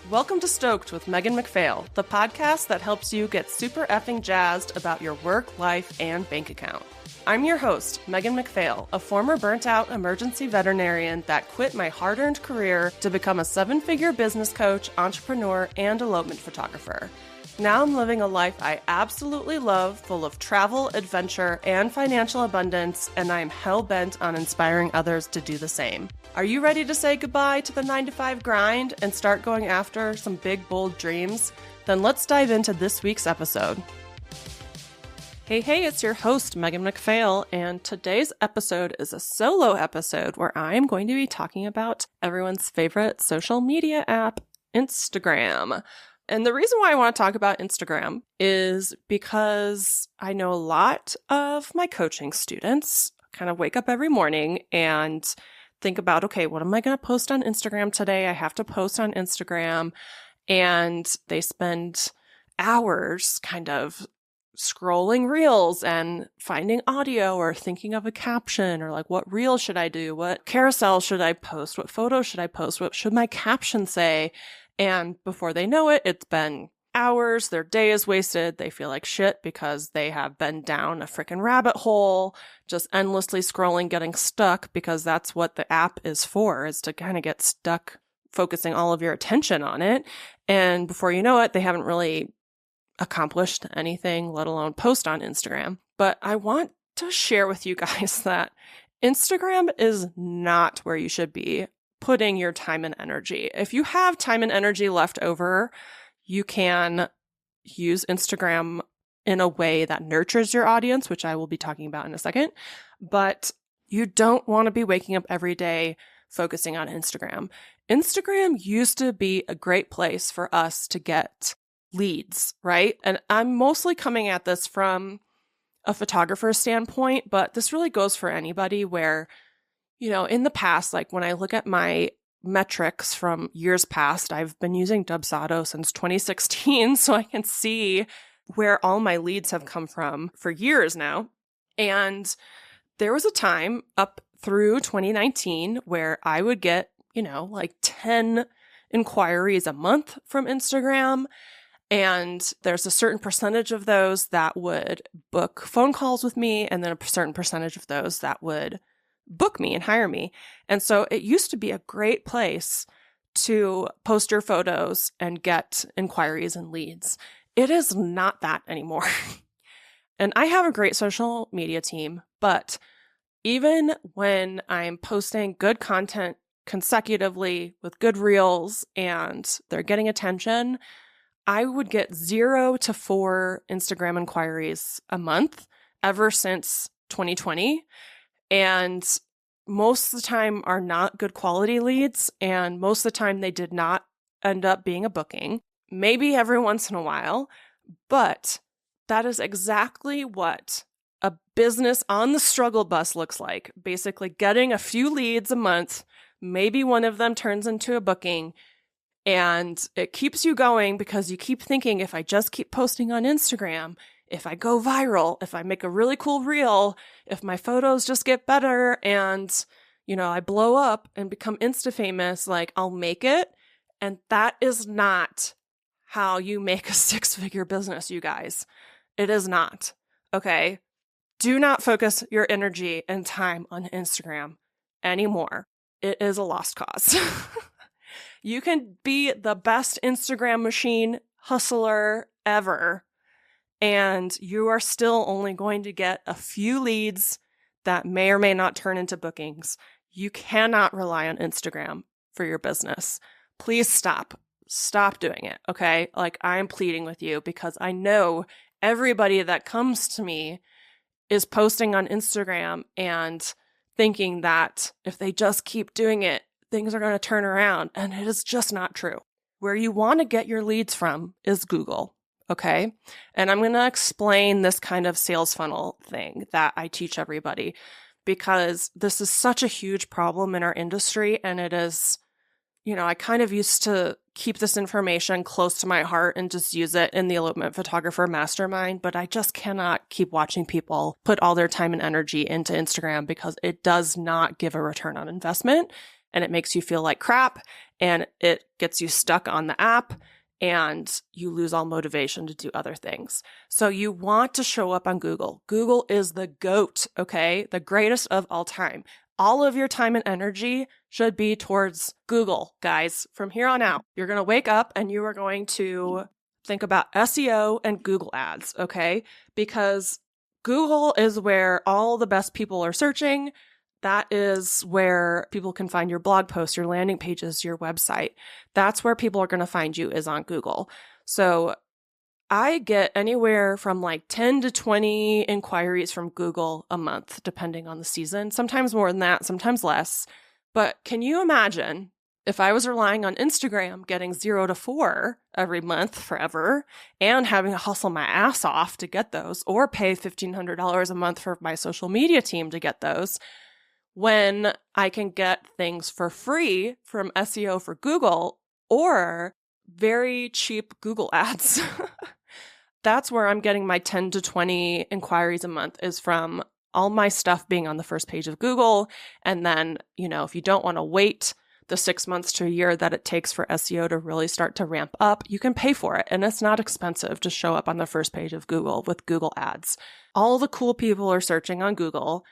Welcome to Stoked with Megan McPhail, the podcast that helps you get super effing jazzed about your work, life, and bank account. I'm your host, Megan McPhail, a former burnt-out emergency veterinarian that quit my hard-earned career to become a seven-figure business coach, entrepreneur, and elopement photographer. Now I'm living a life I absolutely love, full of travel, adventure, and financial abundance, and I am hell-bent on inspiring others to do the same. Are you ready to say goodbye to the 9-to-5 grind and start going after some big, bold dreams? Then let's dive into this week's episode. Hey, it's your host, Megan McPhail, and today's episode is a solo episode where I'm going to be talking about everyone's favorite social media app, Instagram. And the reason why I want to talk about Instagram is because I know a lot of my coaching students kind of wake up every morning and think about, okay, what am I going to post on Instagram today? I have to post on Instagram. And they spend hours kind of scrolling reels and finding audio or thinking of a caption or like, what reel should I do? What carousel should I post? What photo should I post? What should my caption say? And before they know it, it's been hours, their day is wasted, they feel like shit because they have been down a freaking rabbit hole, just endlessly scrolling, getting stuck, because that's what the app is for, is to kind of get stuck focusing all of your attention on it. And before you know it, they haven't really accomplished anything, let alone post on Instagram. But I want to share with you guys that Instagram is not where you should be putting your time and energy. If you have time and energy left over, you can use Instagram in a way that nurtures your audience, which I will be talking about in a second. But you don't want to be waking up every day focusing on Instagram. Instagram used to be a great place for us to get leads, right? And I'm mostly coming at this from a photographer standpoint, but this really goes for anybody where, you know, in the past, like when I look at my metrics from years past, I've been using Dubsado since 2016, so I can see where all my leads have come from for years now. And there was a time up through 2019 where I would get, you know, like 10 inquiries a month from Instagram. And there's a certain percentage of those that would book phone calls with me, and then a certain percentage of those that would book me and hire me. And so it used to be a great place to post your photos and get inquiries and leads. It is not that anymore. And I have a great social media team, but even when I'm posting good content consecutively with good reels and they're getting attention, I would get 0 to 4 Instagram inquiries a month ever since 2020. And most of the time are not good quality leads. And most of the time they did not end up being a booking, maybe every once in a while. But that is exactly what a business on the struggle bus looks like. Basically getting a few leads a month, maybe one of them turns into a booking. And it keeps you going because you keep thinking, if I just keep posting on Instagram, if I go viral, if I make a really cool reel, if my photos just get better and, you know, I blow up and become Insta famous, like I'll make it. And that is not how you make a 6-figure business, you guys. It is not. Okay. Do not focus your energy and time on Instagram anymore. It is a lost cause. You can be the best Instagram machine hustler ever, and you are still only going to get a few leads that may or may not turn into bookings. You cannot rely on Instagram for your business. Please stop. Stop doing it, okay? Like, I'm pleading with you because I know everybody that comes to me is posting on Instagram and thinking that if they just keep doing it, things are going to turn around. And it is just not true. Where you want to get your leads from is Google. Okay. And I'm going to explain this kind of sales funnel thing that I teach everybody because this is such a huge problem in our industry. And it is, you know, I kind of used to keep this information close to my heart and just use it in the elopement photographer mastermind. But I just cannot keep watching people put all their time and energy into Instagram because it does not give a return on investment. and it makes you feel like crap, and it gets you stuck on the app, and you lose all motivation to do other things. So you want to show up on Google. Google is the GOAT, okay? The greatest of all time. All of your time and energy should be towards Google, guys. From here on out, you're going to wake up and you are going to think about SEO and Google ads, okay? Because Google is where all the best people are searching. That is where people can find your blog posts, your landing pages, your website. That's where people are going to find you, is on Google. So I get anywhere from like 10 to 20 inquiries from Google a month, depending on the season. Sometimes more than that, sometimes less. But can you imagine if I was relying on Instagram getting 0 to 4 every month forever and having to hustle my ass off to get those, or pay $1,500 a month for my social media team to get those, when I can get things for free from SEO for Google or very cheap Google ads? That's where I'm getting my 10 to 20 inquiries a month, is from all my stuff being on the first page of Google. And then, if you don't want to wait the 6 months to a year that it takes for SEO to really start to ramp up, you can pay for it. And it's not expensive to show up on the first page of Google with Google ads. All the cool people are searching on Google.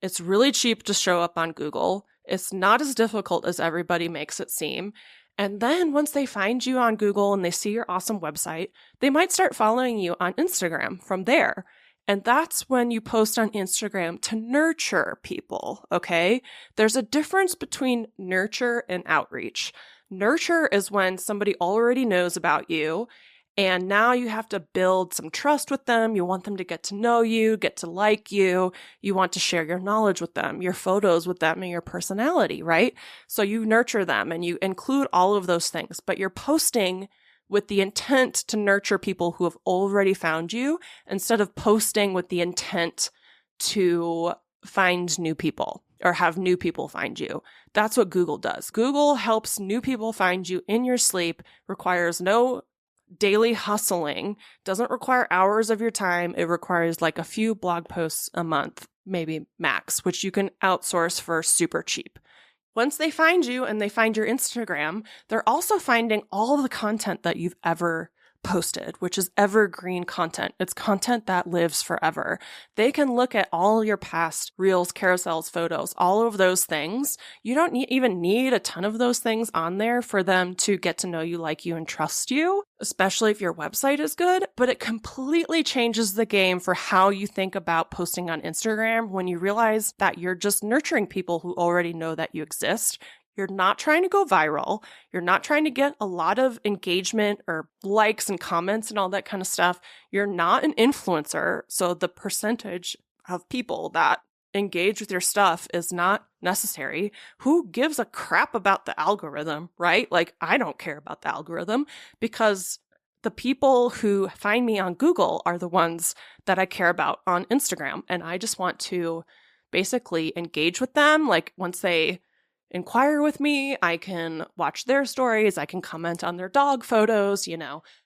It's really cheap to show up on Google. It's not as difficult as everybody makes it seem. And then once they find you on Google and they see your awesome website, they might start following you on Instagram from there. And that's when you post on Instagram to nurture people, okay? There's a difference between nurture and outreach. Nurture is when somebody already knows about you, and now you have to build some trust with them. You want them to get to know you, get to like you. You want to share your knowledge with them, your photos with them, and your personality, right? So you nurture them and you include all of those things, but you're posting with the intent to nurture people who have already found you, instead of posting with the intent to find new people or have new people find you. That's what Google does. Google helps new people find you in your sleep, requires no daily hustling, doesn't require hours of your time. It requires like a few blog posts a month, maybe max, which you can outsource for super cheap. Once they find you and they find your Instagram, they're also finding all of the content that you've ever posted, which is evergreen content. It's content that lives forever. They can look at all your past reels, carousels, photos, all of those things. You don't even need a ton of those things on there for them to get to know you, like you, and trust you, especially if your website is good. But it completely changes the game for how you think about posting on Instagram when you realize that you're just nurturing people who already know that you exist. You're not trying to go viral. You're not trying to get a lot of engagement or likes and comments and all that kind of stuff. You're not an influencer. So the percentage of people that engage with your stuff is not necessary. Who gives a crap about the algorithm, right? Like, I don't care about the algorithm, because the people who find me on Google are the ones that I care about on Instagram. And I just want to basically engage with them. Like, once they inquire with me, I can watch their stories, I can comment on their dog photos,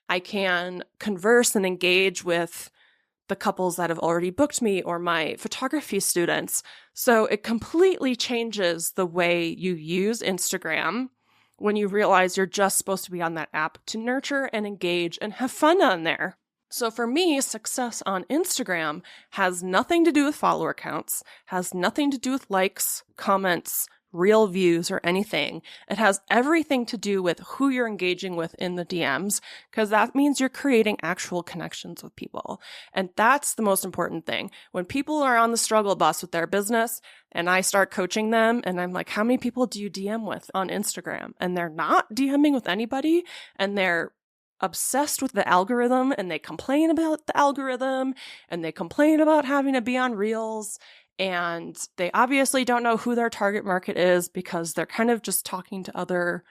I can converse and engage with the couples that have already booked me or my photography students. So it completely changes the way you use Instagram when you realize you're just supposed to be on that app to nurture and engage and have fun on there. So for me, success on Instagram has nothing to do with follower counts, has nothing to do with likes, comments, real views, or anything. It has everything to do with who you're engaging with in the DMs, because that means you're creating actual connections with people. And that's the most important thing. When people are on the struggle bus with their business and I start coaching them and I'm like, how many people do you DM with on Instagram? And they're not DMing with anybody, and they're obsessed with the algorithm, and they complain about the algorithm, and they complain about having to be on Reels. And they obviously don't know who their target market is, because they're kind of just talking to other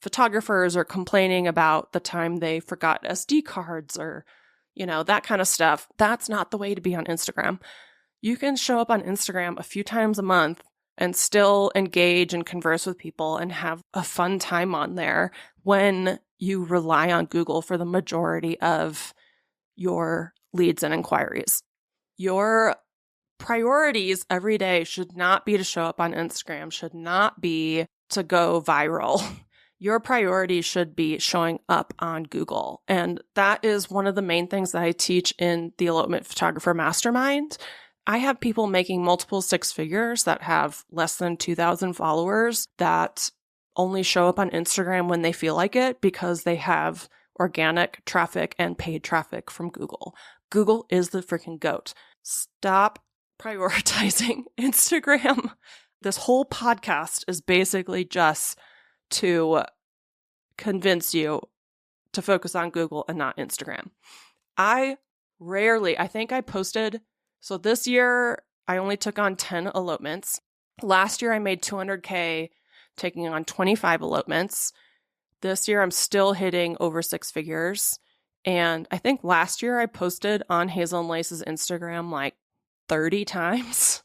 photographers or complaining about the time they forgot SD cards or, that kind of stuff. That's not the way to be on Instagram. You can show up on Instagram a few times a month and still engage and converse with people and have a fun time on there when you rely on Google for the majority of your leads and inquiries. Your priorities every day should not be to show up on Instagram, should not be to go viral. Your priority should be showing up on Google. And that is one of the main things that I teach in the Elopement Photographer Mastermind. I have people making multiple six figures that have less than 2,000 followers that only show up on Instagram when they feel like it because they have organic traffic and paid traffic from Google. Google is the freaking GOAT. Stop prioritizing Instagram. This whole podcast is basically just to convince you to focus on Google and not Instagram. I think I posted, so this year I only took on 10 elopements. Last year I made $200K taking on 25 elopements. This year I'm still hitting over six figures. And I think last year I posted on Hazel and Lace's Instagram like 30 times.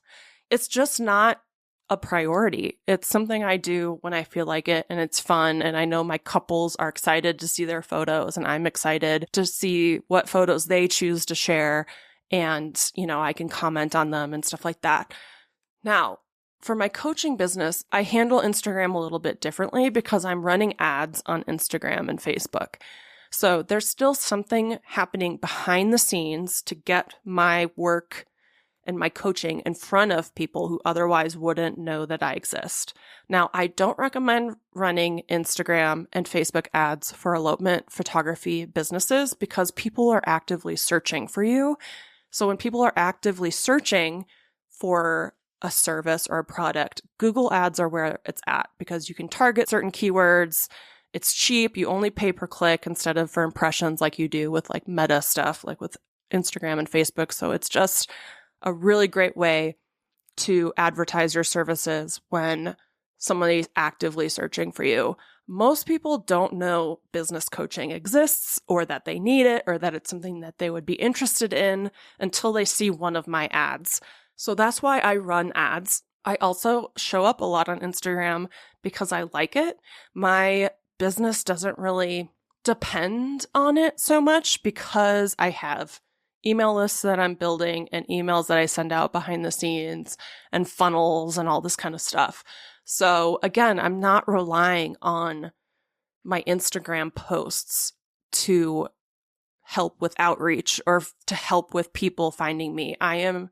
It's just not a priority. It's something I do when I feel like it and it's fun. And I know my couples are excited to see their photos and I'm excited to see what photos they choose to share. And, I can comment on them and stuff like that. Now, for my coaching business, I handle Instagram a little bit differently because I'm running ads on Instagram and Facebook. So there's still something happening behind the scenes to get my work and my coaching in front of people who otherwise wouldn't know that I exist. Now, I don't recommend running Instagram and Facebook ads for elopement photography businesses because people are actively searching for you. So when people are actively searching for a service or a product, Google ads are where it's at because you can target certain keywords. It's cheap. You only pay per click instead of for impressions like you do with like meta stuff, like with Instagram and Facebook. So it's just a really great way to advertise your services when somebody's actively searching for you. Most people don't know business coaching exists or that they need it or that it's something that they would be interested in until they see one of my ads. So that's why I run ads. I also show up a lot on Instagram because I like it. My business doesn't really depend on it so much because I have email lists that I'm building and emails that I send out behind the scenes and funnels and all this kind of stuff. So again, I'm not relying on my Instagram posts to help with outreach or to help with people finding me. I am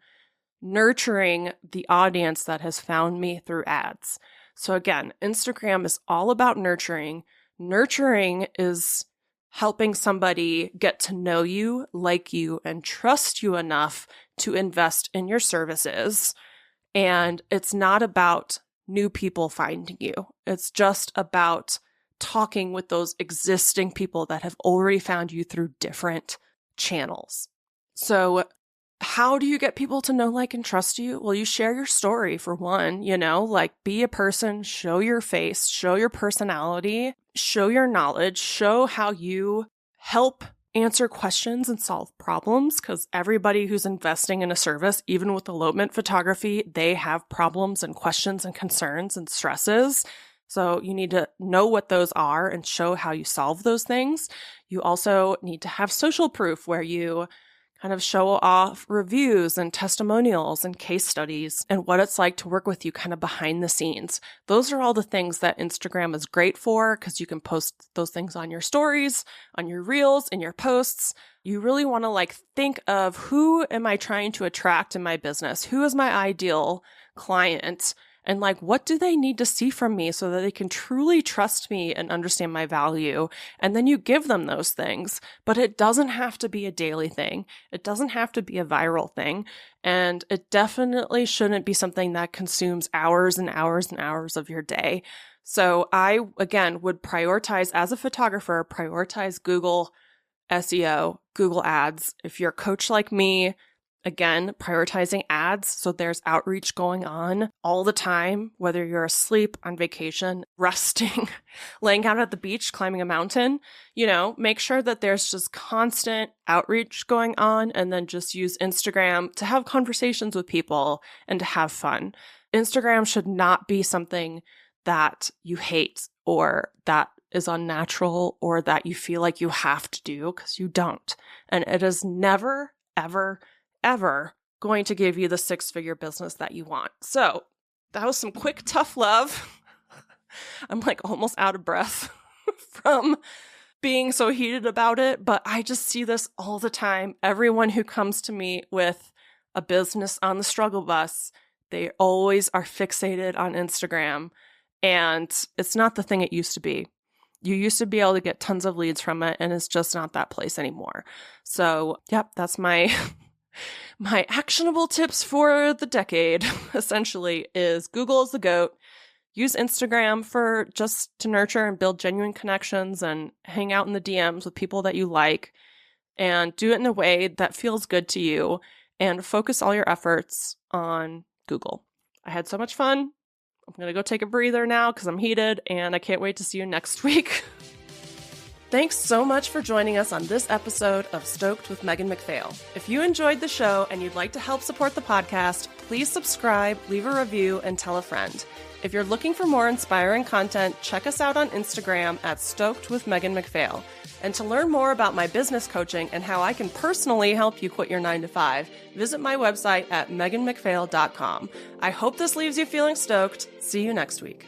nurturing the audience that has found me through ads. So again, Instagram is all about nurturing. Nurturing is helping somebody get to know you, like you, and trust you enough to invest in your services. And it's not about new people finding you. It's just about talking with those existing people that have already found you through different channels. So how do you get people to know, like, and trust you? Well, you share your story for one, like be a person, show your face, show your personality, show your knowledge, show how you help answer questions and solve problems, because everybody who's investing in a service, even with elopement photography, they have problems and questions and concerns and stresses. So you need to know what those are and show how you solve those things. You also need to have social proof where you kind of show off reviews and testimonials and case studies and what it's like to work with you kind of behind the scenes. Those are all the things that Instagram is great for because you can post those things on your stories, on your reels, in your posts. You really want to think of who am I trying to attract in my business? Who is my ideal client? And what do they need to see from me so that they can truly trust me and understand my value? And then you give them those things, but it doesn't have to be a daily thing. It doesn't have to be a viral thing. And it definitely shouldn't be something that consumes hours and hours and hours of your day. So I, again, would prioritize as a photographer, prioritize Google SEO, Google ads. If you're a coach like me, again, prioritizing ads. So there's outreach going on all the time, whether you're asleep, on vacation, resting, laying out at the beach, climbing a mountain, make sure that there's just constant outreach going on, and then just use Instagram to have conversations with people and to have fun. Instagram should not be something that you hate or that is unnatural or that you feel like you have to do, because you don't. And it is never, ever going to give you the 6-figure business that you want. So that was some quick, tough love. I'm like almost out of breath from being so heated about it, but I just see this all the time. Everyone who comes to me with a business on the struggle bus, they always are fixated on Instagram, and it's not the thing it used to be. You used to be able to get tons of leads from it, and it's just not that place anymore. So, yep, that's my my actionable tips for the decade, essentially, is Google is the GOAT. Use Instagram for just to nurture and build genuine connections and hang out in the DMs with people that you like, and do it in a way that feels good to you, and focus all your efforts on Google. I had so much fun. I'm going to go take a breather now because I'm heated, and I can't wait to see you next week. Thanks so much for joining us on this episode of Stoked with Megan McPhail. If you enjoyed the show and you'd like to help support the podcast, please subscribe, leave a review, and tell a friend. If you're looking for more inspiring content, check us out on Instagram at Stoked with Megan McPhail. And to learn more about my business coaching and how I can personally help you quit your 9-to-5, visit my website at meganmcphail.com. I hope this leaves you feeling stoked. See you next week.